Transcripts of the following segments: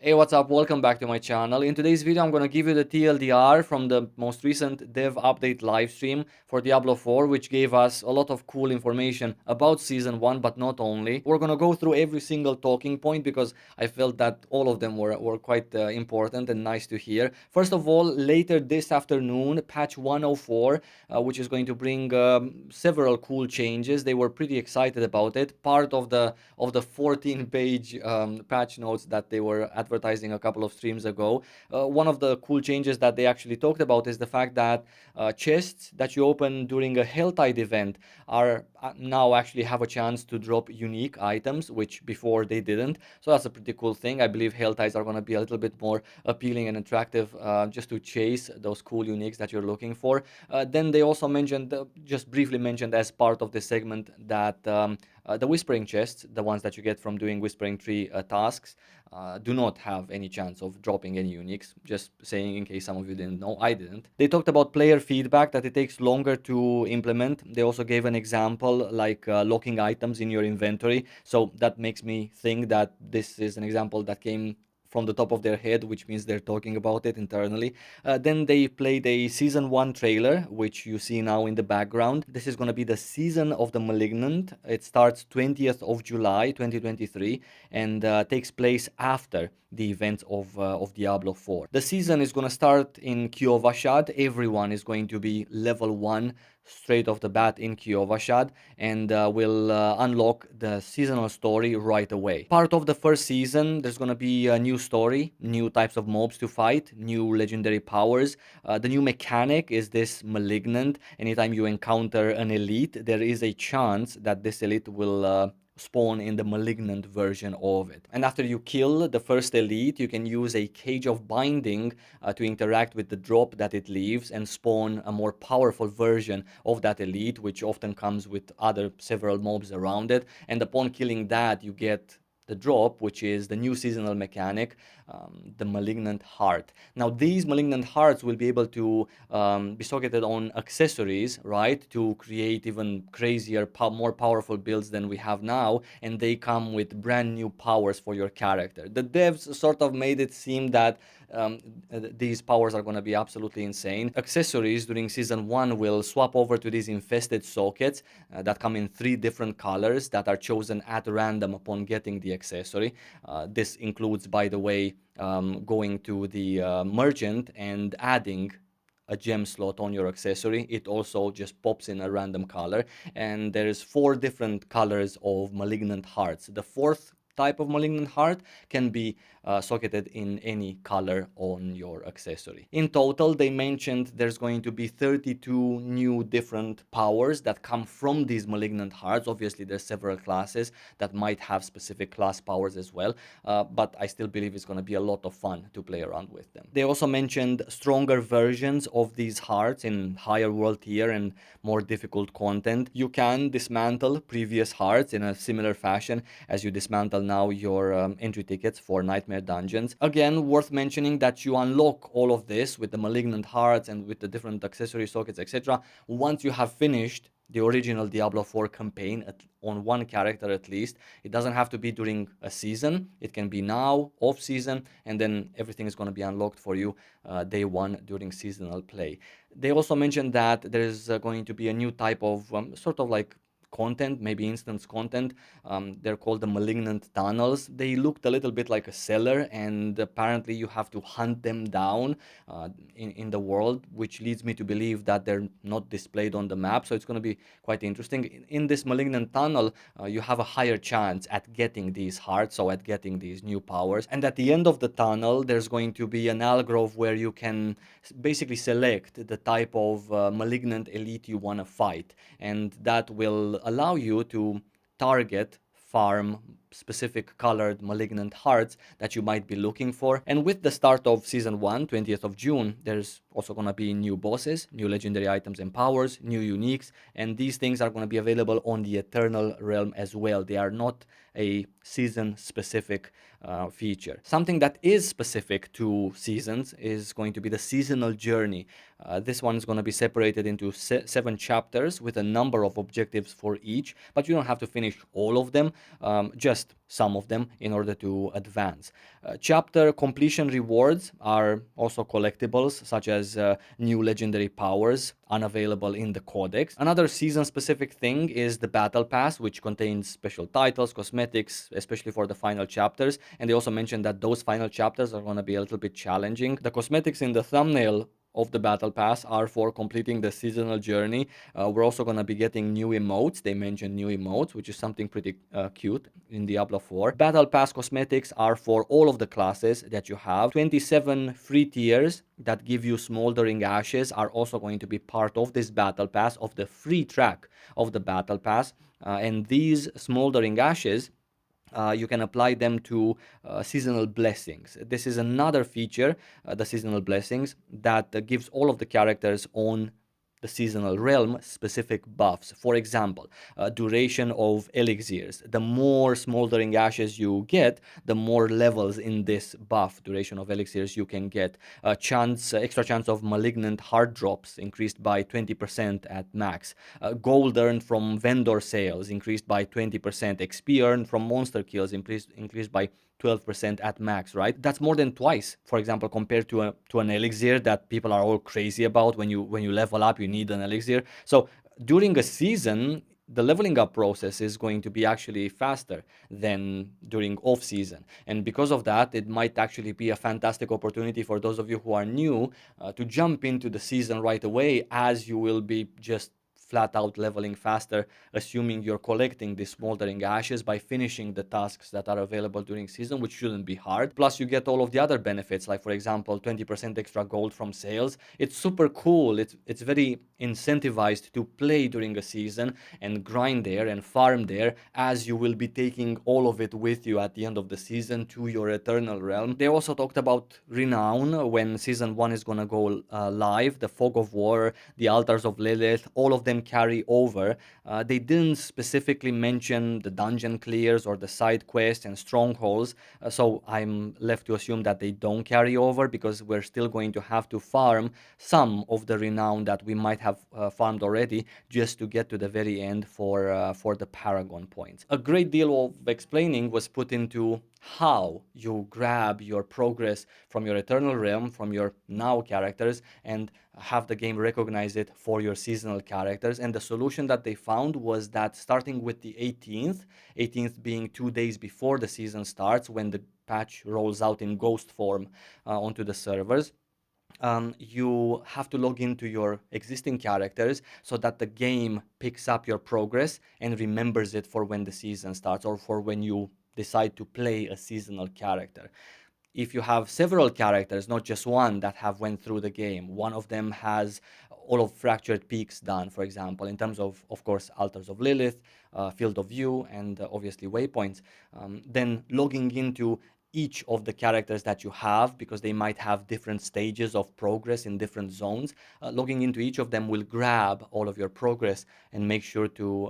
Hey, what's up? Welcome back to my channel. In today's video, I'm going to give you the TLDR from the most recent dev update livestream for Diablo 4, which gave us a lot of cool information about Season 1, but not only. We're going to go through every single talking point because I felt that all of them were quite important and nice to hear. First of all, later this afternoon, patch 104, which is going to bring several cool changes. They were pretty excited about it. Part of the 14-page patch notes that they were advertising a couple of streams ago. One of the cool changes that they actually talked about is the fact that chests that you open during a Helltide event are now actually have a chance to drop unique items, which before they didn't. So that's a pretty cool thing. I believe Helltides are going to be a little bit more appealing and attractive just to chase those cool uniques that you're looking for. Then they also mentioned, just briefly mentioned as part of the segment, that the Whispering chests, the ones that you get from doing Whispering Tree tasks, do not have any chance of dropping any uniques. Just saying in case some of you didn't know, I didn't. They talked about player feedback, that it takes longer to implement. They also gave an example like locking items in your inventory. So that makes me think that this is an example that came from the top of their head, which means they're talking about it internally. Then they played a Season 1 trailer, which you see now in the background. This is going to be the Season of the Malignant. It starts 20th of July 2023 and takes place after the events of Diablo 4. The season is going to start in Kyovashad. Everyone is going to be level 1 straight off the bat in Kyovashad and will unlock the seasonal story right away. Part of the first season, there's going to be a new story, new types of mobs to fight, new legendary powers. The new mechanic is this Malignant. Anytime you encounter an elite, there is a chance that this elite will spawn in the Malignant version of it. And after you kill the first elite, you can use a Cage of Binding to interact with the drop that it leaves and spawn a more powerful version of that elite, which often comes with other several mobs around it. And upon killing that, you get the drop, which is the new seasonal mechanic, the Malignant Heart. Now, these Malignant Hearts will be able to be socketed on accessories, right, to create even crazier, more powerful builds than we have now, and they come with brand new powers for your character. The devs sort of made it seem that these powers are going to be absolutely insane. Accessories during Season 1 will swap over to these infested sockets that come in 3 different colors that are chosen at random upon getting the accessory. This includes, by the way, going to the merchant and adding a gem slot on your accessory. It also just pops in a random color, and there's 4 different colors of Malignant Hearts. The 4th type of Malignant Heart can be socketed in any color on your accessory. In total, they mentioned there's going to be 32 new different powers that come from these Malignant Hearts. Obviously, there's several classes that might have specific class powers as well, but I still believe it's going to be a lot of fun to play around with them. They also mentioned stronger versions of these hearts in higher world tier and more difficult content. You can dismantle previous hearts in a similar fashion as you dismantle now your entry tickets for Nightmare Dungeons. Again, worth mentioning that you unlock all of this with the Malignant Hearts and with the different accessory sockets, etc. once you have finished the original Diablo 4 campaign on one character at least. It doesn't have to be during a season. It can be now, off season, and then everything is going to be unlocked for you day 1 during seasonal play. They also mentioned that there's going to be a new type of sort of like content, maybe instance content. They're called the Malignant Tunnels. They looked a little bit like a cellar, and apparently you have to hunt them down in the world, which leads me to believe that they're not displayed on the map. So it's going to be quite interesting. In this Malignant Tunnel, you have a higher chance at getting these hearts, so at getting these new powers. And at the end of the tunnel, there's going to be an algrove where you can basically select the type of Malignant elite you want to fight, and that will allow you to target, farm specific colored Malignant Hearts that you might be looking for. And with the start of Season 1, 20th of June, there's also going to be new bosses, new legendary items and powers, new uniques, and these things are going to be available on the Eternal Realm as well. They are not a season-specific feature. Something that is specific to seasons is going to be the seasonal journey. This one is going to be separated into 7 chapters with a number of objectives for each, but you don't have to finish all of them. Just just some of them in order to advance. Chapter completion rewards are also collectibles, such as new legendary powers unavailable in the codex. Another season specific thing is the battle pass, which contains special titles, cosmetics, especially for the final chapters. And they also mentioned that those final chapters are going to be a little bit challenging. The cosmetics in the thumbnail of the battle pass are for completing the seasonal journey. We're also going to be getting new emotes. They mentioned new emotes, which is something pretty cute in Diablo 4. Battle pass cosmetics are for all of the classes that you have. 27 free tiers that give you smoldering ashes are also going to be part of this battle pass, of the free track of the battle pass. And these smoldering ashes, you can apply them to seasonal blessings. This is another feature, the seasonal blessings, that gives all of the characters on the seasonal realm specific buffs. For example, duration of elixirs. The more smoldering ashes you get, the more levels in this buff, duration of elixirs, you can get. Extra chance of malignant heart drops increased by 20% at max. Gold earned from vendor sales increased by 20%. XP earned from monster kills increased by 12% at max, right? That's more than twice, for example, compared to an elixir that people are all crazy about. When you level up, you need an elixir. So during a season, the leveling up process is going to be actually faster than during off season. And because of that, it might actually be a fantastic opportunity for those of you who are new to jump into the season right away, as you will be just flat out leveling faster, assuming you're collecting these smoldering ashes by finishing the tasks that are available during season, which shouldn't be hard. Plus you get all of the other benefits, like for example 20% extra gold from sales. It's super cool. It's very incentivized to play during a season and grind there and farm there, as you will be taking all of it with you at the end of the season to your eternal realm. They also talked about Renown when season 1 is gonna go live. The Fog of War, the Altars of Lilith, all of them carry over. They didn't specifically mention the dungeon clears or the side quests and strongholds, so I'm left to assume that they don't carry over, because we're still going to have to farm some of the renown that we might have farmed already, just to get to the very end for the paragon points. A great deal of explaining was put into how you grab your progress from your eternal realm, from your now characters, and have the game recognize it for your seasonal characters. And the solution that they found was that starting with the 18th being 2 days before the season starts, when the patch rolls out in ghost form onto the servers, you have to log into your existing characters so that the game picks up your progress and remembers it for when the season starts, or for when you decide to play a seasonal character. If you have several characters, not just one, that have went through the game, one of them has all of Fractured Peaks done, for example, in terms of course, Altars of Lilith, Field of View, and obviously waypoints, then logging into each of the characters that you have, because they might have different stages of progress in different zones. Logging into each of them will grab all of your progress and make sure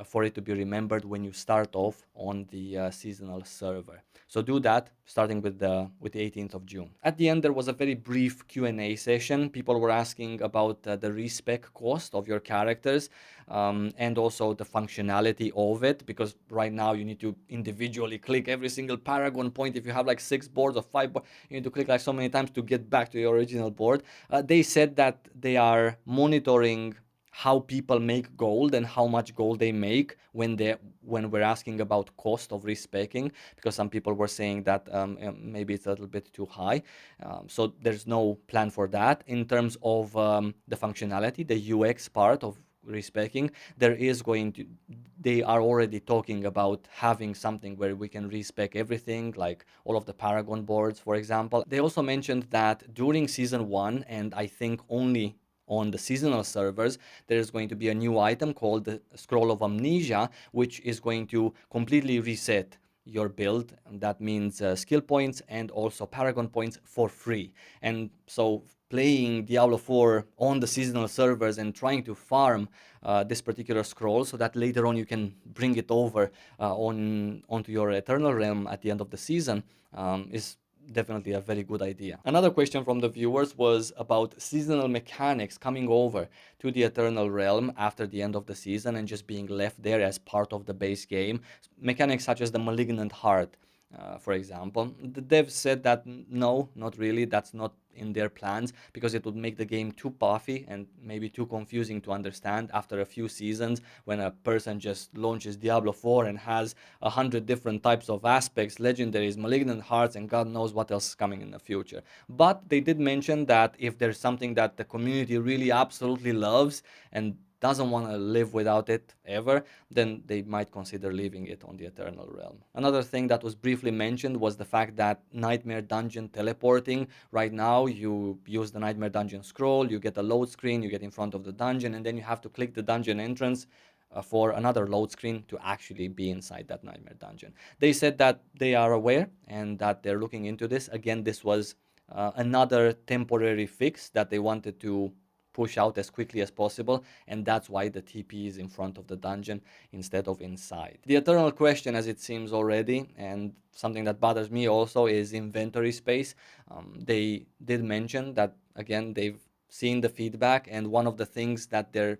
for it to be remembered when you start off on the seasonal server. So do that, starting with the 18th of June. At the end, there was a very brief Q&A session. People were asking about the respec cost of your characters, and also the functionality of it, because right now you need to individually click every single paragon point. If you have like 6 boards or 5 boards, you need to click like so many times to get back to your original board. They said that they are monitoring how people make gold and how much gold they make when we're asking about cost of respecing, because some people were saying that maybe it's a little bit too high. So there's no plan for that. In terms of the functionality, the UX part of respecing, they are already talking about having something where we can respec everything, like all of the paragon boards, for example. They also mentioned that during season 1, and I think only on the seasonal servers, there's going to be a new item called the Scroll of Amnesia, which is going to completely reset your build, and that means skill points and also paragon points for free. And so playing Diablo 4 on the seasonal servers and trying to farm this particular scroll, so that later on you can bring it over onto your eternal realm at the end of the season, is definitely a very good idea. Another question from the viewers was about seasonal mechanics coming over to the Eternal Realm after the end of the season and just being left there as part of the base game. Mechanics such as the Malignant Heart, for example. The devs said that no, not really, that's not in their plans, because it would make the game too puffy and maybe too confusing to understand after a few seasons, when a person just launches Diablo 4 and has 100 different types of aspects, legendaries, malignant hearts, and God knows what else is coming in the future. But they did mention that if there's something that the community really absolutely loves and doesn't want to live without it ever, then they might consider leaving it on the Eternal Realm. Another thing that was briefly mentioned was the fact that Nightmare Dungeon teleporting. Right now, you use the Nightmare Dungeon scroll, you get a load screen, you get in front of the dungeon, and then you have to click the dungeon entrance for another load screen to actually be inside that Nightmare Dungeon. They said that they are aware and that they're looking into this. Again, this was another temporary fix that they wanted to push out as quickly as possible, and that's why the TP is in front of the dungeon instead of inside. The eternal question, as it seems already, and something that bothers me also, is inventory space. They did mention that, again, they've seen the feedback, and one of the things that they're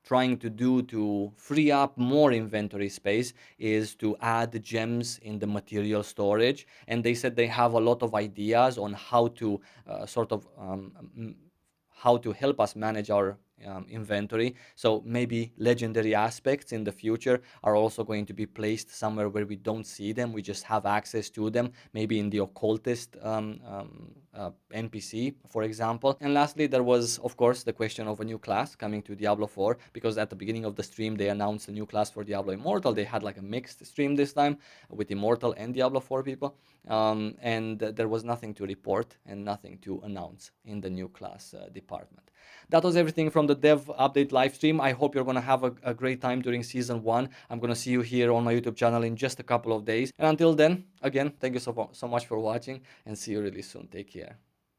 trying to do to free up more inventory space is to add gems in the material storage. And they said they have a lot of ideas on how to how to help us manage our inventory. So maybe legendary aspects in the future are also going to be placed somewhere where we don't see them, we just have access to them, maybe in the occultist NPC, for example. And lastly, there was, of course, the question of a new class coming to Diablo 4, because at the beginning of the stream they announced a new class for Diablo Immortal. They had like a mixed stream this time with Immortal and Diablo 4 people, and there was nothing to report and nothing to announce in the new class department. That was everything from the dev update live stream. I hope you're going to have a great time during season 1. I'm going to see you here on my YouTube channel in just a couple of days. And until then, again, thank you so much for watching, and see you really soon. Take care.